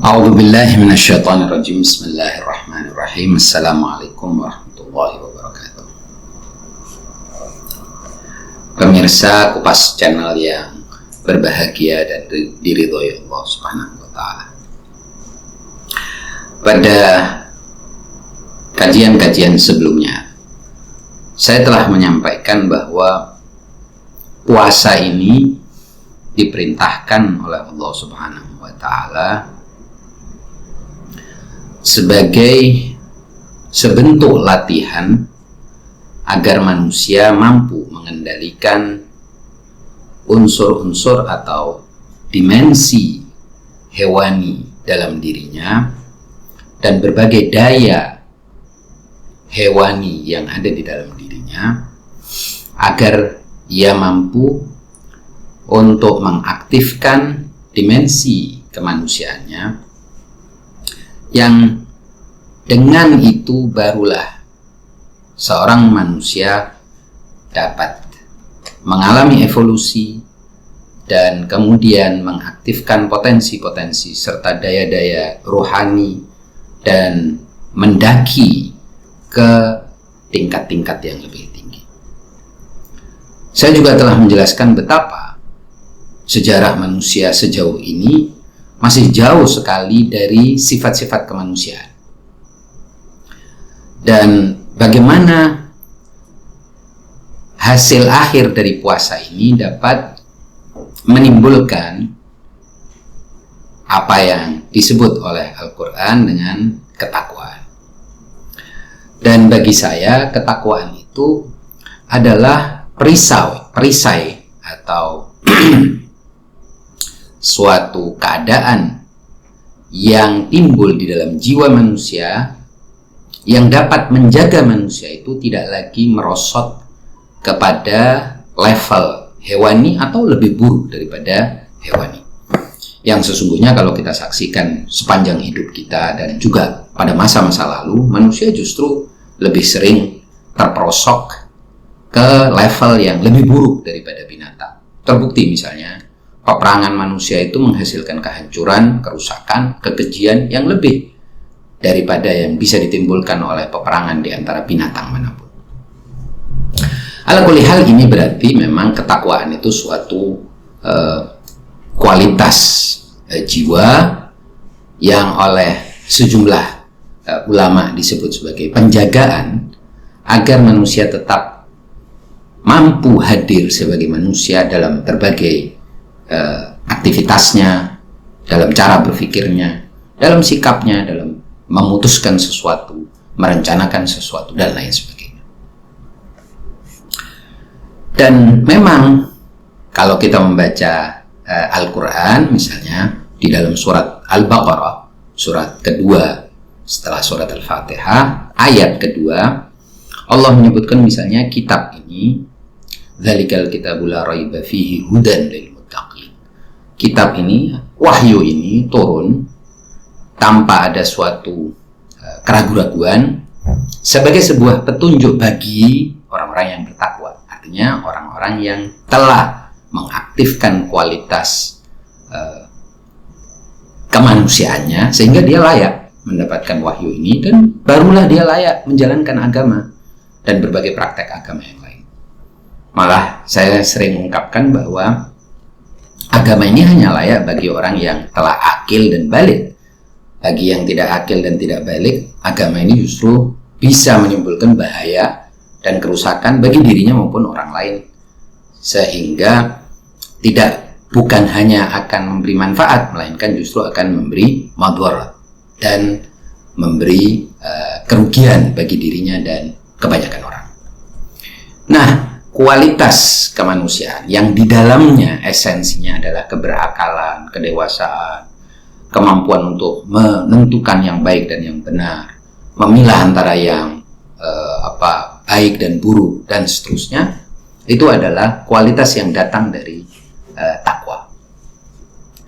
A'udzu billahi minasyaitonir rajim. Bismillahirrahmanirrahim. Assalamualaikum warahmatullahi wabarakatuh. Pemirsa Kupas Channel yang berbahagia dan diridhoi Allah Subhanahu wa taala. Pada kajian-kajian sebelumnya saya telah menyampaikan bahwa puasa ini diperintahkan oleh Allah Subhanahu wa taala sebagai sebentuk latihan agar manusia mampu mengendalikan unsur-unsur atau dimensi hewani dalam dirinya dan berbagai daya hewani yang ada di dalam dirinya, agar ia mampu untuk mengaktifkan dimensi kemanusiaannya, yang dengan itu barulah seorang manusia dapat mengalami evolusi dan kemudian mengaktifkan potensi-potensi serta daya-daya rohani dan mendaki ke tingkat-tingkat yang lebih tinggi. Saya juga telah menjelaskan betapa sejarah manusia sejauh ini masih jauh sekali dari sifat-sifat kemanusiaan. Dan bagaimana hasil akhir dari puasa ini dapat menimbulkan apa yang disebut oleh Al-Quran dengan ketakwaan. Dan bagi saya ketakwaan itu adalah perisai atau suatu keadaan yang timbul di dalam jiwa manusia yang dapat menjaga manusia itu tidak lagi merosot kepada level hewani atau lebih buruk daripada hewani. Yang sesungguhnya kalau kita saksikan sepanjang hidup kita dan juga pada masa-masa lalu, manusia justru lebih sering terperosok ke level yang lebih buruk daripada binatang. Terbukti misalnya peperangan manusia itu menghasilkan kehancuran, kerusakan, kekejian yang lebih daripada yang bisa ditimbulkan oleh peperangan di antara binatang manapun. Ala kulli hal, ini berarti memang ketakwaan itu suatu kualitas jiwa yang oleh sejumlah ulama disebut sebagai penjagaan agar manusia tetap mampu hadir sebagai manusia dalam berbagai aktivitasnya, dalam cara berpikirnya, dalam sikapnya, dalam memutuskan sesuatu, merencanakan sesuatu, dan lain sebagainya. Dan memang kalau kita membaca Al-Quran misalnya di dalam surat Al-Baqarah, surat kedua setelah surat Al-Fatihah, ayat kedua, Allah menyebutkan misalnya kitab ini, dzalikal kitabul la raiba fihi hudan lil muttaqin. Kitab ini, wahyu ini turun tanpa ada suatu keraguan-raguan sebagai sebuah petunjuk bagi orang-orang yang bertakwa. Artinya orang-orang yang telah mengaktifkan kualitas kemanusiaannya sehingga dia layak mendapatkan wahyu ini, dan barulah dia layak menjalankan agama dan berbagai praktek agama yang lain. Malah saya sering mengungkapkan bahwa agama ini hanya layak bagi orang yang telah akil dan balik. Bagi yang tidak akil dan tidak balik, agama ini justru bisa menimbulkan bahaya dan kerusakan bagi dirinya maupun orang lain, sehingga bukan hanya akan memberi manfaat, melainkan justru akan memberi madharat dan memberi kerugian bagi dirinya dan kebanyakan orang. Nah, kualitas kemanusiaan yang di dalamnya esensinya adalah keberakalan, kedewasaan, kemampuan untuk menentukan yang baik dan yang benar, memilah antara yang baik dan buruk dan seterusnya, itu adalah kualitas yang datang dari takwa.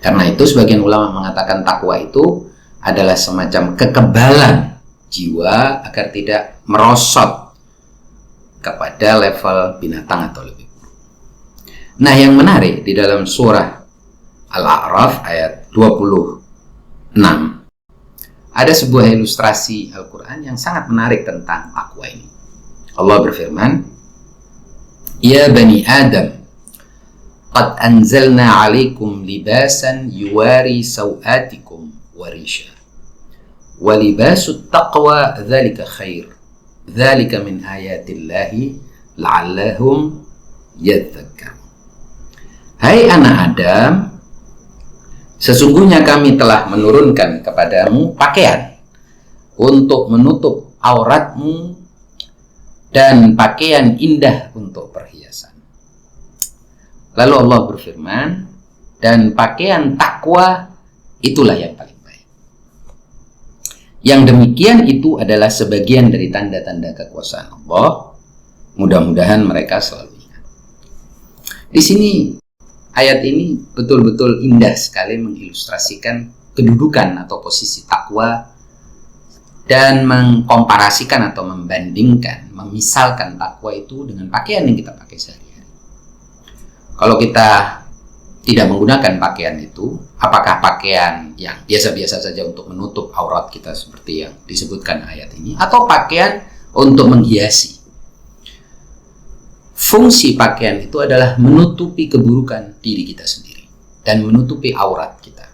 Karena itu sebagian ulama mengatakan takwa itu adalah semacam kekebalan jiwa agar tidak merosot kepada level binatang atau lebih buruk. Nah, yang menarik di dalam surah Al-A'raf ayat 25 6, ada sebuah ilustrasi Al-Quran yang sangat menarik tentang takwa ini. Allah berfirman, Ya Bani Adam, Qad anzalna alaikum libasan yuwari sawatikum warisha. Wa libasut taqwa dhalika khair. Dhalika min ayatillahi la'allahum yadzakkar. Hai anak Adam, sesungguhnya kami telah menurunkan kepadamu pakaian untuk menutup auratmu dan pakaian indah untuk perhiasan. Lalu Allah berfirman, dan pakaian takwa itulah yang paling baik. Yang demikian itu adalah sebagian dari tanda-tanda kekuasaan Allah. Mudah-mudahan mereka selalu ingat. Di sini ayat ini betul-betul indah sekali mengilustrasikan kedudukan atau posisi takwa dan mengkomparasikan atau membandingkan, memisalkan takwa itu dengan pakaian yang kita pakai sehari-hari. Kalau kita tidak menggunakan pakaian itu, apakah pakaian yang biasa-biasa saja untuk menutup aurat kita seperti yang disebutkan ayat ini, atau pakaian untuk menghiasi? Fungsi pakaian itu adalah menutupi keburukan diri kita sendiri dan menutupi aurat kita.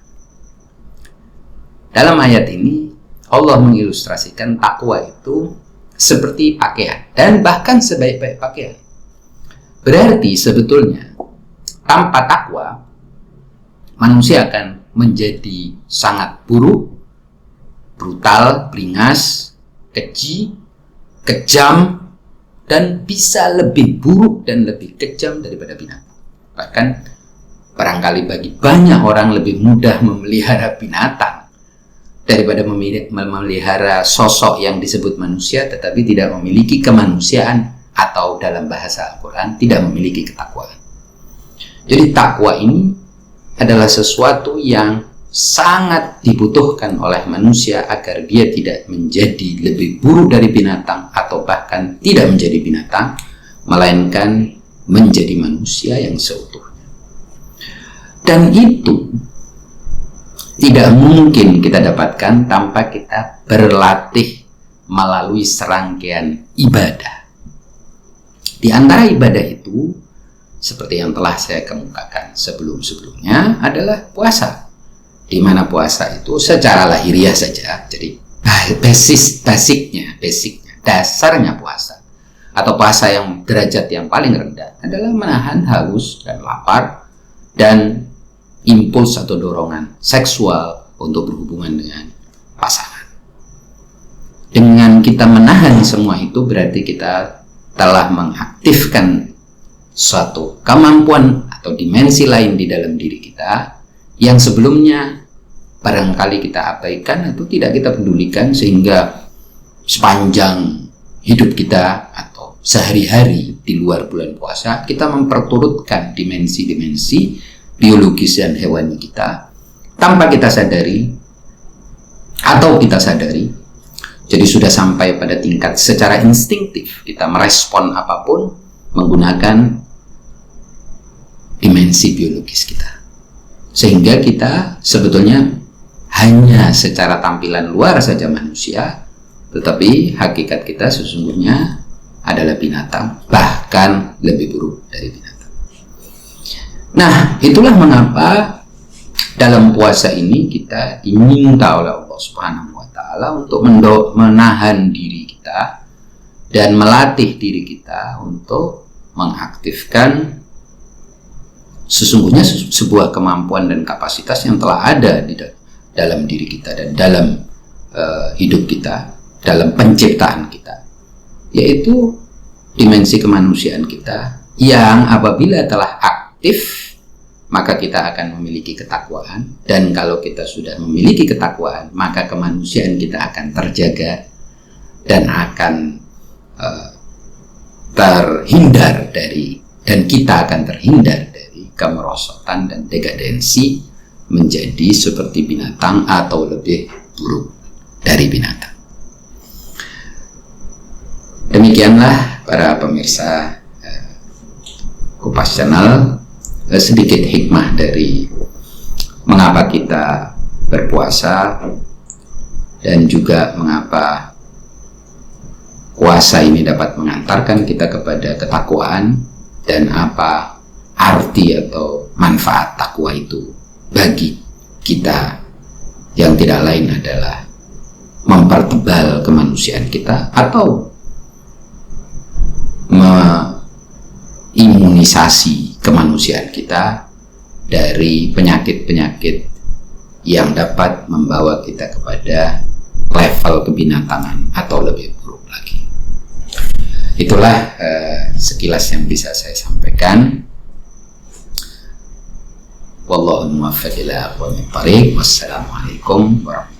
Dalam ayat ini, Allah mengilustrasikan takwa itu seperti pakaian dan bahkan sebaik-baik pakaian. Berarti sebetulnya tanpa takwa, manusia akan menjadi sangat buruk, brutal, beringas, keji, kejam, dan bisa lebih buruk dan lebih kejam daripada binatang. Bahkan barangkali bagi banyak orang lebih mudah memelihara binatang daripada memelihara sosok yang disebut manusia tetapi tidak memiliki kemanusiaan, atau dalam bahasa Al-Quran tidak memiliki ketakwaan. Jadi takwa ini adalah sesuatu yang sangat dibutuhkan oleh manusia agar dia tidak menjadi lebih buruk dari binatang atau bahkan tidak menjadi binatang, melainkan menjadi manusia yang seutuhnya. Dan itu tidak mungkin kita dapatkan tanpa kita berlatih melalui serangkaian ibadah. Di antara ibadah itu, seperti yang telah saya kemukakan sebelum-sebelumnya, adalah puasa. Di mana puasa itu secara lahiriah saja, jadi basicnya, dasarnya puasa, atau puasa yang derajat yang paling rendah adalah menahan haus dan lapar dan impuls atau dorongan seksual untuk berhubungan dengan pasangan. Dengan kita menahan semua itu, berarti kita telah mengaktifkan suatu kemampuan atau dimensi lain di dalam diri kita yang sebelumnya barangkali kita abaikan atau tidak kita pedulikan, sehingga sepanjang hidup kita atau sehari-hari di luar bulan puasa kita memperturutkan dimensi-dimensi biologis dan hewani kita tanpa kita sadari atau kita sadari. Jadi sudah sampai pada tingkat secara instinktif kita merespon apapun menggunakan dimensi biologis kita, sehingga kita sebetulnya hanya secara tampilan luar saja manusia, tetapi hakikat kita sesungguhnya adalah binatang, bahkan lebih buruk dari binatang. Nah, itulah mengapa dalam puasa ini kita diminta oleh Allah Subhanahu wa Ta'ala untuk menahan diri kita dan melatih diri kita untuk mengaktifkan sesungguhnya sebuah kemampuan dan kapasitas yang telah ada di dalam diri kita dan dalam hidup kita, dalam penciptaan kita, yaitu dimensi kemanusiaan kita yang apabila telah aktif maka kita akan memiliki ketakwaan, dan kalau kita sudah memiliki ketakwaan maka kemanusiaan kita akan terjaga dan akan terhindar dari, dan kita akan terhindar dari kemerosotan dan dekadensi menjadi seperti binatang atau lebih buruk dari binatang. Demikianlah para pemirsa Kupas Channel, sedikit hikmah dari mengapa kita berpuasa, dan juga mengapa puasa ini dapat mengantarkan kita kepada ketakwaan, dan apa arti atau manfaat takwa itu bagi kita, yang tidak lain adalah mempertebal kemanusiaan kita atau mengimunisasi kemanusiaan kita dari penyakit-penyakit yang dapat membawa kita kepada level kebinatangan atau lebih buruk lagi. Itulah sekilas yang bisa saya sampaikan. Wallahu muwaffiq ila aqwamit thariq. Wassalamualaikum warahmatullahi wabarakatuh.